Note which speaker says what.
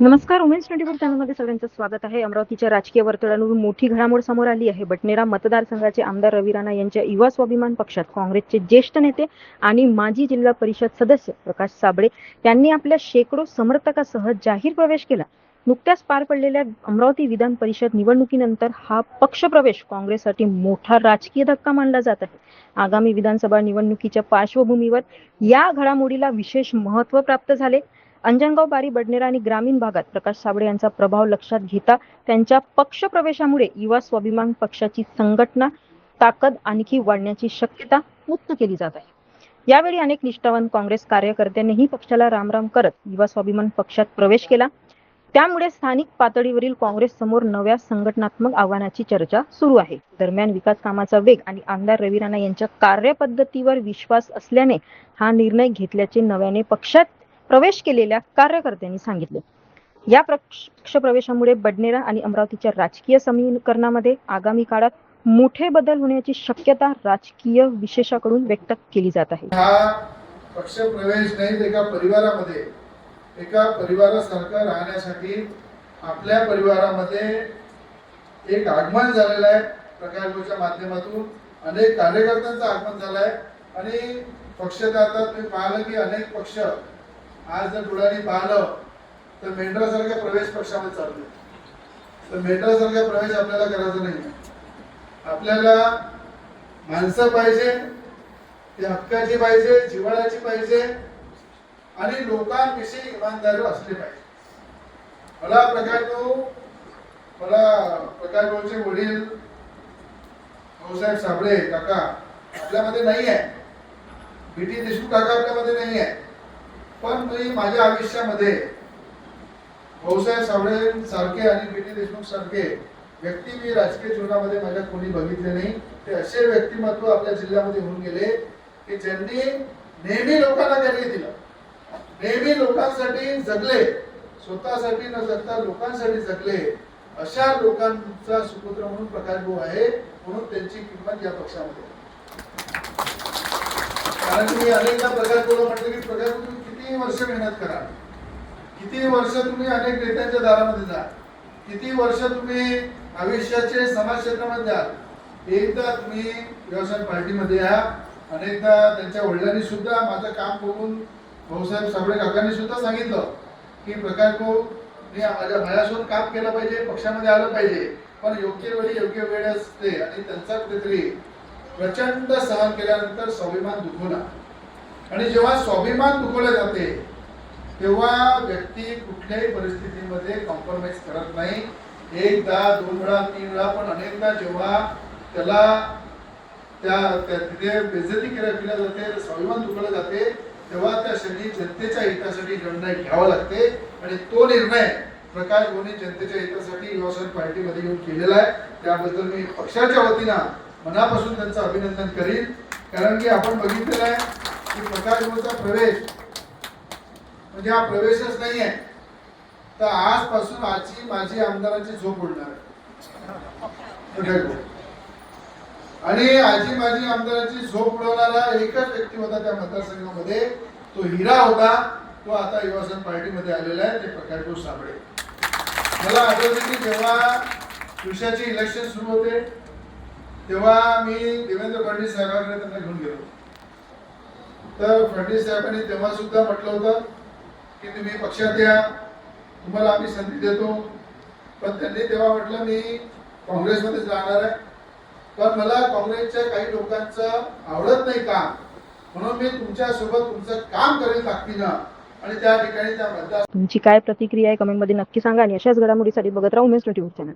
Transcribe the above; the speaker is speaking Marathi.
Speaker 1: नमस्कार. उमेश 24 चॅनलमध्ये सगळ्यांचं स्वागत आहे. अमरावतीच्या राजकीय वर्तुळावरून मोठी घडामोड समोर आली आहे. बडनेरा मतदारसंघाचे आमदार रवी राणा यांच्या युवा स्वाभिमान पक्षात काँग्रेसचे ज्येष्ठ नेते आणि माजी जिल्हा परिषद सदस्य प्रकाश साबळे यांनी आपल्या शेकडो समर्थकासह जाहीर प्रवेश केला. नुकत्याच पार पडलेल्या अमरावती विधान परिषद निवडणुकीनंतर हा पक्षप्रवेश काँग्रेससाठी मोठा राजकीय धक्का मानला जात आहे. आगामी विधानसभा निवडणुकीच्या पार्श्वभूमीवर या घडामोडीला विशेष महत्त्व प्राप्त झाले. अंजनगाव, बारी, बडनेरा आणि ग्रामीण भागात प्रकाश साबळे यांचा प्रभाव लक्षात घेता त्यांच्या पक्षप्रवेशामुळे युवा स्वाभिमान पक्षाची संघटना ताकद आणखी वाढण्याची शक्यता व्यक्त केली जात आहे. यावेळी अनेक निष्ठावान काँग्रेस कार्यकर्त्यांनीही पक्षाला रामराम करत युवा स्वाभिमान पक्षात प्रवेश केला. त्यामुळे स्थानिक पातळीवरील काँग्रेस समोर नव्या संघटनात्मक आव्हानाची चर्चा सुरू आहे. दरम्यान विकास कामाचा वेग आणि आमदार रवी राणा यांच्या कार्यपद्धतीवर विश्वास असल्याने हा निर्णय घेतल्याचे नव्याने पक्षात प्रवेश केलेल्या कार्यकर्त्यांनी सांगितले. या पक्षप्रवेशामुळे बडनेरा आणि अमरावतीच्या राजकीय समीकरणामध्ये आगामी काळात मोठे बदल होण्याची शक्यता राजकीय विशेषाकडून व्यक्त केली जात आहे.
Speaker 2: हा पक्षप्रवेश नाही, एका परिवारासारखं राहण्यासाठी आपल्या परिवारामध्ये एक आगमन झालेलं आहे. प्रकाशच्या माध्यमातून अनेक कार्यकर्त्यांचं आगमन झालं आहे आणि पक्षात आता तुम्ही पाहिलं की अनेक पक्ष आज जर डोळ्यांनी पाहिलं तर मेंढरासारख्या प्रवेश पक्षामध्ये चालू आहे. तर मेंढरासारखा प्रवेश आपल्याला करायचा नाही. आपल्याला माणसं पाहिजे, ते हक्काची पाहिजे, जिव्हाळ्याची पाहिजे आणि लोकांविषयी इमानदारी असली पाहिजे. मला प्रकाश भाऊचे वडील भाऊसाहेब साबळे काका आपल्यामध्ये नाही आहे, बीटी देशमुख काका आपल्यामध्ये नाही आहे, पण मी माझ्या आयुष्यामध्ये भाऊसाहेब साबळे सारखे आणि बीटी देशमुख सारखे व्यक्ती मी राजकीय जीवनामध्ये माझ्या कोणी बघितले नाही. ते असे व्यक्तिमत्व आपल्या जिल्ह्यामध्ये होऊन गेले की ज्यांनी नेहमी लोकांना कार्य दिलं, नेहमी लोकांसाठी जगले, स्वतःसाठी न जगता लोकांसाठी जगले. अशा लोकांचा सुपुत्र म्हणून प्रकाश भाऊ आहे, म्हणून त्यांची किंमत या पक्षामध्ये. कारण मी अनेकदा प्रकाश भाऊला म्हटलं की प्रकाश भाऊ तुम्ही किती वर्ष मेहनत करा, किती वर्ष तुम्ही अनेक नेत्यांच्या दारामध्ये जा, किती वर्ष तुम्ही आयुष्याचे समाज क्षेत्रामध्ये द्याल, एकदा तुम्ही व्यवसाय पार्टीमध्ये या. अनेकदा त्यांच्या वडिलांनी सुद्धा माझं काम बघून भाऊसाहेब साबळे काकांनी सुद्धा सांगितलं की प्रकाश भाऊ मी माझ्यासोबत काम केलं पाहिजे, पक्षामध्ये आलं पाहिजे, पण योग्य वेळी योग्य वेळ असते. आणि त्यांचा कुठेतरी प्रचंड सहन केल्यानंतर स्वाभिमान दुखवला. आणि जेव्हा स्वाभिमान दुखवले जाते तेव्हा व्यक्ती कुठल्याही परिस्थितीमध्ये कॉम्प्रोमाइज करत नाही. एकदा, दोन वेळा, तीन वेळा, पण अनेकदा जेव्हा त्याला तिथे बेइज्जती केली जाते, स्वाभिमान दुखवले जाते, तेव्हा त्या क्षणी जनतेच्या हितासाठी निर्णय घ्यावा लागते. आणि तो निर्णय प्रकाश भाऊंनी जनतेच्या हितासाठी युवासेना पार्टीमध्ये येऊन केलेला आहे. त्याबद्दल मी पक्षाच्या वतीनं मनापासून त्यांचं अभिनंदन करीन. कारण की आपण बघितलेलं आहे की प्रकाश भाऊचा प्रवेश म्हणजे हा प्रवेशच नाही आहे, तर आजपासून माझी आमदारांची झोप उडणार आहे. आणि माझी आमदारांची झोप उडवणारा एकच व्यक्ती होता त्या मतदारसंघामध्ये, तो हिरा होता. तो आता युवासेना पार्टीमध्ये आलेला आहे, ते प्रकाश भाऊ साबळे. मला आठवते की जेव्हा विषयाचे इलेक्शन सुरू होते तेव्हा मी देवेंद्र फडणवीस साहेबांकडे त्यांना घेऊन गेलो. तर फडणवीस साहेबांनी तेव्हा सुद्धा म्हटलं होतं की तुम्ही पक्षात या, तुम्हाला आम्ही संधी देतो. पण त्यांनी तेव्हा म्हटलं मी काँग्रेसमध्येच राहणार आहे, पण मला काँग्रेसच्या काही लोकांचं आवडत नाही काम, म्हणून मी तुमच्यासोबत तुमचं काम करेल ताकदीनं. आणि त्या ठिकाणी त्या मतदार.
Speaker 1: तुमची काय प्रतिक्रिया आहे कमेंटमध्ये नक्की सांगा आणि अशाच घडामोडीसाठी बघत राहा उमेश 24 चॅनल.